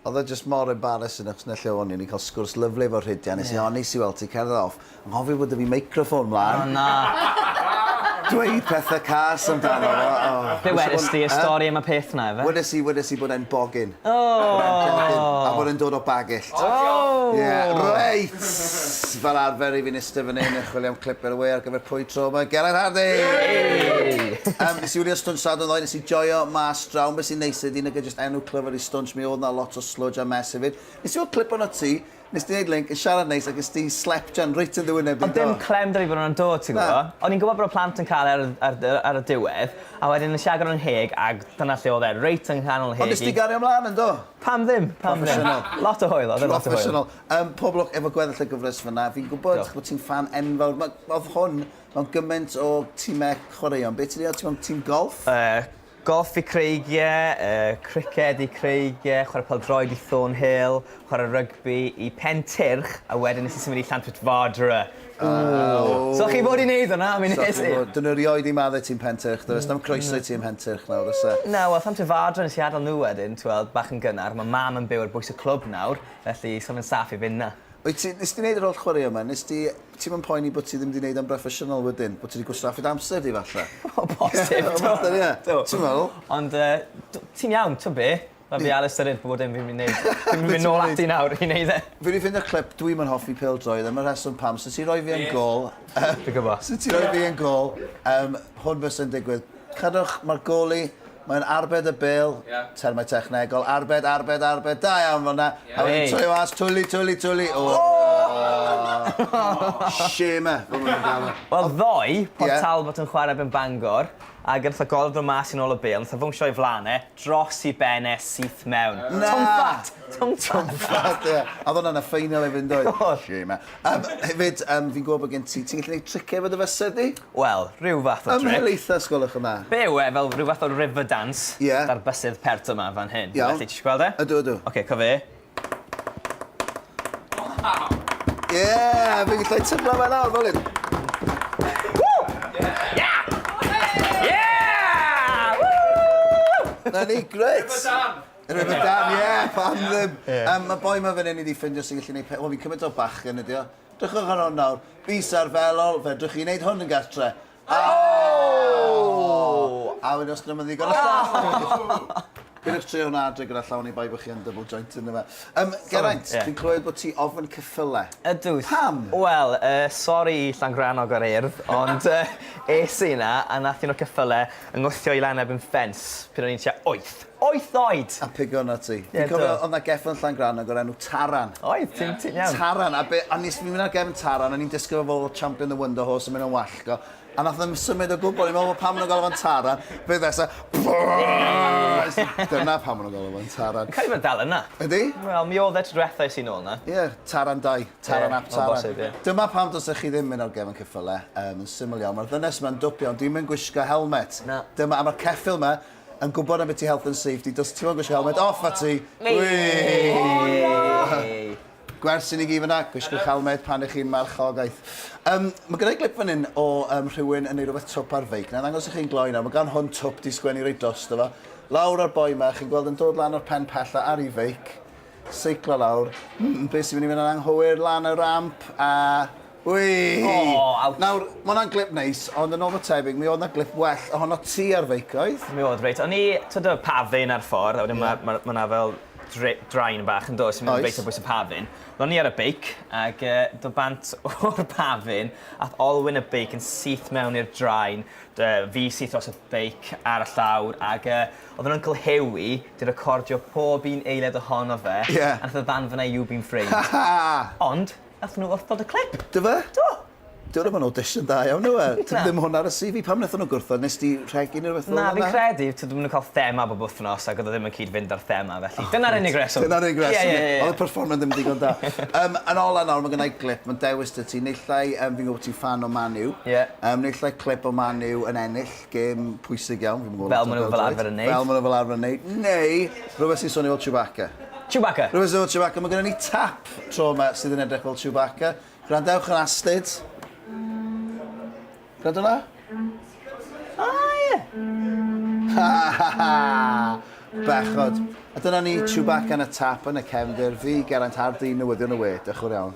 Oedd e just mor embarrassing achos na lle o'n i'n cael sgwrs lyflu efo'r rhydiau. Nes i onis i weld ti cerdded off. Yn hoffi bod y fi microffon mlaen. O na. Dweud pethau cas amdano. Be wedys ti, y stori am y peth na, efe? Wedys i bod e'n bogyn. Oh! A bod e'n dod o bagillt. Oh! Yeah, reit! Fel arfer i fi'n ystaf fan hyn yn chwilio am clip ar y we ar gyfer pwy tro yma. Geraint Hardy! Nes i wylio stwnt sad o'n ddoe, nes i joio mas drawn. Beth sy'n neis ydi, nag just enw clyfar i stwnt mi oedd na lot o slwdge a mes hefyd. Nes i weld clip o'n o ti, nes ti wneud link yn siarad neis ac nes ti slep Jan reit yn ddywyneb. Ond dim clem dri bod nhw'n dod, ti'n gwybod? O'n i'n gwybod bod y plant yn cael ar y diwedd, a wedyn yn siarad o'n heg, ac dyna lle oedd e, reit yn canol heg. Ond nes ti gario ymlaen yn do? Pam ddim, pam ddim. Lot o hwyl, oedd e lot o hwyl. Pob lwc efo gweddill y gyfres fyna, fi'n gwybod bod ti'n fan enfawr. Oedd hwn mewn gymaint o tîmau chwaraeon. Be ti'n dweud, ti'n mewn tîm golf? Golf i creigiau, criced i creigiau, chwarae pêl-droed i Thornhill, chwarae rygbi i Pentyrch, a wedyn nes i symud i Llantwit-Fadra. So chi bod i wneud hwnna, mi'n nes i? Dyn nhw rioed i maddau tîm Pentyrch, does na'm croeso i tîm Pentyrch nawr, oes e? Na, wel, Llantwit-Fadra nes i adael nhw wedyn, ti'n gweld, bach yn gynnar. Mae mam yn byw ar bwys y clwb nawr, felly so'n yn saff i fynd na. Nes ti wneud yr holl chwarae yma? Nes ti... Ti'n mynd poeni bod ti ddim wedi gwneud am broffesiynol wedyn? Bod ti wedi gwastraffid amser di falle? O, bosib, do. Ti'n meddwl? Ond ti'n iawn, ti'n be? Mae fi Alistair bod dim fi'n mynd wneud. Fi'n mynd nôl ati nawr i wneud e. Fi wedi ffeindio clip, dwi'n mynd hoffi pêl-droed, am y rheswm pam. So ti'n rhoi fi yn gol... Dwi'n gwybod. So ti'n rhoi fi yn gol, hwn fes yn digwydd. Cadwch, mae'r goli... Mae'n arbed y bil, termau technegol, arbed, da iawn fyna. A wedyn troi was, twli. Shame e. Wel, ddoi, Port Talbot yn chwarae ben Bangor, ac yn lle golwg o mas i nôl y bil, yn fwngsio i flanau, dros i benne syth mewn. Na! Twmfat, ie. A ddod yna ffeinal i fynd oed. Shame e. Hefyd, fi'n gwybod bod gen ti, ti'n gallu gwneud tricau fod y fesed di? Wel, rhyw fath o tric. Ymhelaetha sgolwch yma. Be yw e, fel rhyw fath o river dance, dar bysydd pert yma fan hyn. Iawn. Felly, ti'n gweld e? Ydw. Oce, cofi. Ie, fi'n gallu tyblo fe nawr, fel hyn. Na ni, gret! River Dan, ie, pam ddim. Mae boi ma fan hyn i di ffindio sy'n gallu gwneud... Wel, fi'n cymryd o bachgen ydi o. Drychwch ar hwn nawr. Bus ar felol, fedrwch chi wneud hwn yn gartre. A wedyn os gyda ddigon o llawn. Gynnych tri hwnna adre gyda llawn i bai bod chi yn double joint yn yma. Geraint, fi'n clywed bod ti ofyn cyffyle. Ydw. Pam? Wel, sori i Llangranog o'r urdd, ond es i na a nath un o'r cyffyle yng ngwthio i lan ebyn ffens, pryd o'n i'n tia 8 oed! A pigo na ti. Fi'n cofio, oedd na geffen Llangranog o'r enw Taran. Oedd, ti'n iawn. Taran, a nes fi'n mynd ar gefn Taran, a ni'n disgwyl fel Champion the Wonder Horse yn mynd yn wallgo. A nath ddim symud o gwbl, i'n meddwl bod pam nhw'n gael fo'n Taran, beth esa... Dyna pam nhw'n gael fo'n Taran. Cael ei fod dal yna. Ydy? Wel, mi oedd e trwethau sy'n ôl na. Ie, Taran 2, Taran ap Taran. Bosib, ie. Dyma pam dos chi ddim mynd ar gefn cyffyle, yn syml iawn. Mae'r ddynes yma'n dwbio, ond dwi'n mynd gwisgo helmet. Na. Dyma, a mae'r ceffil yma, yn gwybod am beth i health and safety, dos ti'n mynd gwisgo helmet, off a ti. Gwersi ni gif yna, gwisgwch helmet pan ych chi'n marchogaeth. Mae gyda'i glip fan hyn o rhywun yn ei rhywbeth twp ar feic. Na, ddangos i chi'n gloi nawr, mae gan hwn twp di sgwennu reit dosto fo. Lawr ar boi ma, chi'n gweld yn dod lan o'r pen pella ar ei feic. Seiclo lawr. Be sy'n mynd i fynd yn anghywir lan y ramp a... Nawr, mae hwnna'n glip neis, ond yn ôl o tebyg, mi oedd yna glip well ohono ti ar feic oedd? Mi oedd, reit. O'n i, tyd o pafin ar ffordd, a wedyn mae yna fel drain bach yn dod, sy'n mynd reit o bwys y pafin. O'n i ar y beic, ac do bant o'r pafin, ath olwyn y beic yn syth mewn i'r drain, fi syth dros y beic ar y llawr, ac oedden nhw'n cylhewi, di recordio pob un eiliad ohono fe, a nath y ddan fyna You've Been Framed. Ond, nath nhw wrthod y clip. Dy fe? Do. Dwi'n rhaid audition da iawn nhw e. Ti'n ddim hwn ar y CV. Pam wnaethon nhw gwrthod? Nes ti rhegi neu rhywbeth? Na, fi'n credu. Dwi'n mynd cael thema bob wythnos ac oedd ddim yn cyd-fynd ar thema felly. Dyna'r unig reswm. Dyna'r unig reswm. Oedd y performance ddim digon da. Yn ola nawr, mae gennau glip. Mae'n dewis dy ti. Neillai, fi'n gwybod ti'n fan o Man U. Neillai clip o Man U yn ennill. Gêm pwysig iawn. Fel maen nhw fel arfer yn neud. Fel maen nhw fel arfer yn neud. Neu, rhywbeth sy'n swnio fel Chewbacca. Chewbacca? Rhywbeth sy'n swnio fel Chewbacca. Mae gennau ni tap tro yma sydd yn edrych fel Chewbacca. Gwrandewch yn astyd. Gwrando na? O, ie. Bechod. A dyna ni Chewbacca yn y tap yn y cefndir. Fi, Geraint Hardy, Newyddion y we. Diolch yn fawr iawn.